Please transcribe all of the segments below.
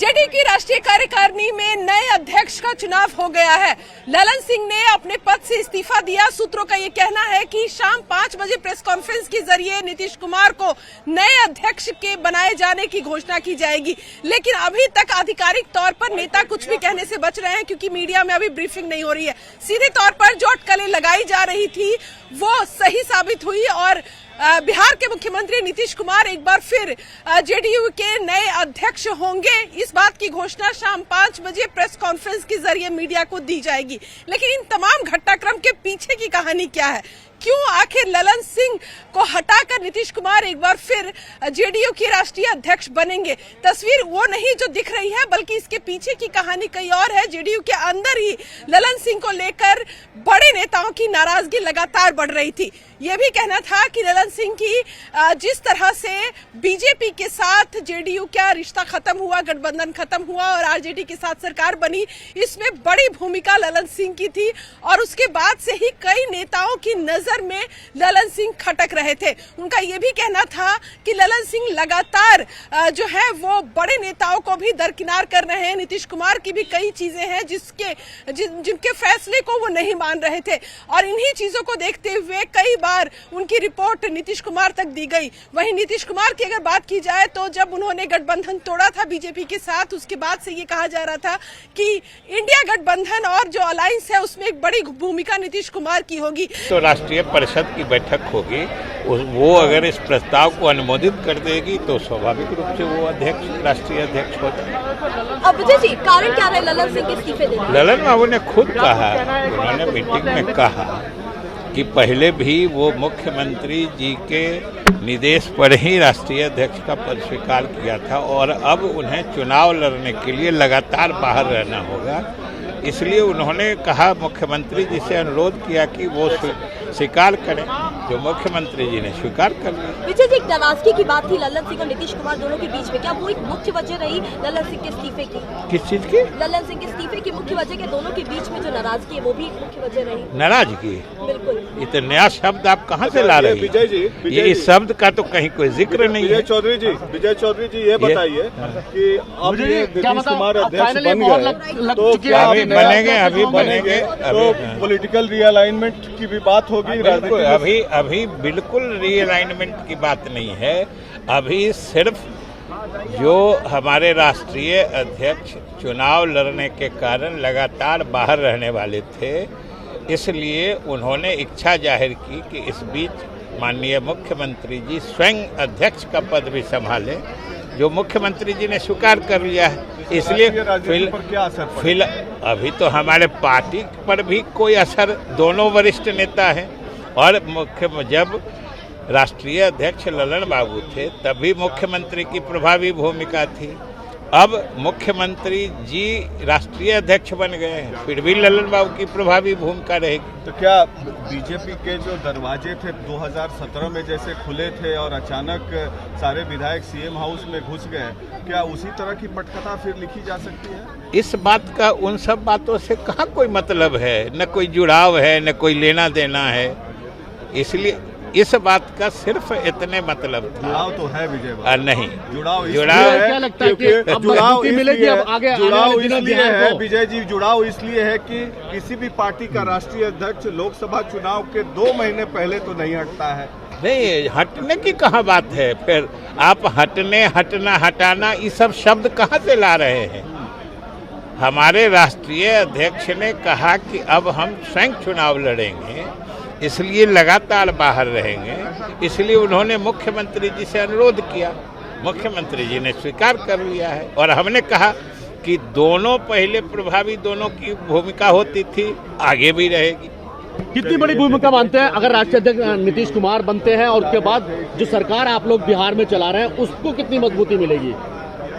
JDU की राष्ट्रीय कार्यकारिणी में नए अध्यक्ष का चुनाव हो गया है। ललन सिंह ने अपने पद से इस्तीफा दिया। सूत्रों का ये कहना है कि शाम 5 बजे प्रेस कॉन्फ्रेंस के जरिए नीतीश कुमार को नए अध्यक्ष के बनाए जाने की घोषणा की जाएगी, लेकिन अभी तक आधिकारिक तौर पर नेता कुछ भी कहने से बच रहे हैं, क्योंकि मीडिया में अभी ब्रीफिंग नहीं हो रही है। सीधे तौर पर जो अटकलें लगाई जा रही थी वो सही साबित हुई और बिहार के मुख्यमंत्री नीतीश कुमार एक बार फिर जेडीयू के नए अध्यक्ष होंगे। इस बात की घोषणा शाम 5 बजे प्रेस कॉन्फ्रेंस के जरिए मीडिया को दी जाएगी। लेकिन इन तमाम घटनाक्रम के पीछे की कहानी क्या है? क्यों आखिर ललन सिंह को हटाकर नीतीश कुमार एक बार फिर जेडीयू के राष्ट्रीय अध्यक्ष बनेंगे? तस्वीर वो नहीं जो दिख रही है, बल्कि इसके पीछे की कहानी कई और है। जेडीयू के अंदर ही ललन सिंह को लेकर बड़े नेताओं की नाराजगी लगातार बढ़ रही थी। ये भी कहना था कि ललन सिंह की जिस तरह से बीजेपी के साथ जेडीयू का रिश्ता खत्म हुआ, गठबंधन खत्म हुआ और आरजेडी के साथ सरकार बनी, इसमें बड़ी भूमिका ललन सिंह की थी और उसके बाद से ही कई नेताओं की नजर में ललन सिंह खटक रहे थे। उनका यह भी कहना था कि ललन सिंह लगातार जो है वो बड़े नेताओं को भी दरकिनार कर रहे हैं। नीतीश कुमार की भी कई चीजें हैं जिनके फैसले को वो नहीं मान रहे थे और इन्हीं चीजों को देखते हुए कई बार उनकी रिपोर्ट नीतीश कुमार तक दी गई। वहीं नीतीश कुमार की अगर बात की जाए तो जब उन्होंने गठबंधन तोड़ा था बीजेपी के साथ, उसके बाद से ये कहा जा रहा था कि इंडिया गठबंधन और जो अलायंस है उसमें एक बड़ी भूमिका नीतीश कुमार की होगी। तो राष्ट्रीय परिषद की बैठक होगी, वो अगर इस प्रस्ताव को अनुमोदित कर देगी तो स्वाभाविक रूप से वो राष्ट्रीय अध्यक्ष होगा। अब विजय जी, कारण क्या रहे ललन सिंह के इस्तीफे देने? ललन बाबू ने खुद कहा, उन्होंने मीटिंग में कहा कि पहले भी वो मुख्यमंत्री जी के निर्देश पर ही राष्ट्रीय अध्यक्ष का पद स्वीकार किया था और अब उन्हें चुनाव लड़ने के लिए लगातार बाहर रहना होगा। इसलिए उन्होंने कहा, मुख्यमंत्री जी से अनुरोध किया कि वो स्वीकार करें, जो मुख्यमंत्री जी ने स्वीकार कर लिया। विजय जी, एक नाराजगी की बात थी ललन सिंह और नीतीश कुमार दोनों के बीच में, क्या वो एक मुख्य वजह रही ललन सिंह के इस्तीफे की? किस चीज की? ललन सिंह के इस्तीफे की मुख्य वजह के दोनों के बीच में जो नाराजगी है वो भी एक मुख्य वजह रही? नाराजगी? बिल्कुल। ये तो नया शब्द आप कहाँ से ला रहे हैं? विजय जी, ये इस शब्द का तो कहीं कोई जिक्र नहीं है। विजय चौधरी जी ये बताइए कि अब ये नीतीश कुमार अध्यक्ष बन गए तो क्या अभी बनेंगे तो पॉलिटिकल रीअलाइनमेंट की भी बात होगी? अभी बिल्कुल रीअलाइनमेंट की बात नहीं है। अभी सिर्फ जो हमारे राष्ट्रीय अध्यक्ष चुनाव लड़ने के कारण लगातार बाहर रहने वाले थे, इसलिए उन्होंने इच्छा जाहिर की कि इस बीच माननीय मुख्यमंत्री जी स्वयं अध्यक्ष का पद भी संभालें, जो मुख्यमंत्री जी ने स्वीकार कर लिया है। इसलिए फिर अभी तो हमारे पार्टी पर भी कोई असर, दोनों वरिष्ठ नेता हैं और जब राष्ट्रीय अध्यक्ष ललन बाबू थे तभी मुख्यमंत्री की प्रभावी भूमिका थी। अब मुख्यमंत्री जी राष्ट्रीय अध्यक्ष बन गए हैं, फिर भी ललन बाबू की प्रभावी भूमिका रहेगी। तो क्या बीजेपी के जो दरवाजे थे 2017 में जैसे खुले थे और अचानक सारे विधायक सीएम हाउस में घुस गए, क्या उसी तरह की पटकथा फिर लिखी जा सकती है? इस बात का उन सब बातों से कहाँ कोई मतलब है, न कोई जुड़ाव है, न कोई लेना देना है। इसलिए इस बात का सिर्फ इतने मतलब था। जुड़ाव तो है विजय, नहीं जुड़ाव क्या लगता है कि जुड़ाव मिलेगी अब आगे? इसलिए है विजय जी, जुड़ाव इसलिए है कि किसी भी पार्टी का राष्ट्रीय अध्यक्ष लोकसभा चुनाव के 2 महीने पहले तो नहीं हटता है। नहीं, हटने की कहाँ बात है? फिर आप हटने, हटना, हटाना, ये सब शब्द कहाँ से ला रहे हैं? हमारे राष्ट्रीय अध्यक्ष ने कहा कि अब हम स्वयं चुनाव लड़ेंगे, इसलिए लगातार बाहर रहेंगे। इसलिए उन्होंने मुख्यमंत्री जी से अनुरोध किया, मुख्यमंत्री जी ने स्वीकार कर लिया है और हमने कहा कि दोनों पहले प्रभावी, दोनों की भूमिका होती थी, आगे भी रहेगी। कितनी बड़ी भूमिका मानते हैं अगर राष्ट्रीय अध्यक्ष नीतीश कुमार बनते हैं और उसके बाद जो सरकार आप लोग बिहार में चला रहे हैं उसको कितनी मजबूती मिलेगी?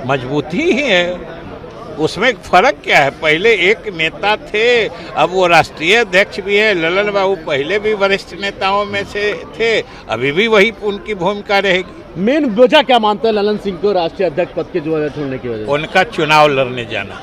मजबूती ही है, उसमें फर्क क्या है? पहले एक नेता थे, अब वो राष्ट्रीय अध्यक्ष भी है। ललन बाबू पहले भी वरिष्ठ नेताओं में से थे, अभी भी वही उनकी भूमिका रहेगी। मेन वजह क्या मानते हैं ललन सिंह को राष्ट्रीय अध्यक्ष पद के जो छोड़ने की वजह? उनका चुनाव लड़ने जाना।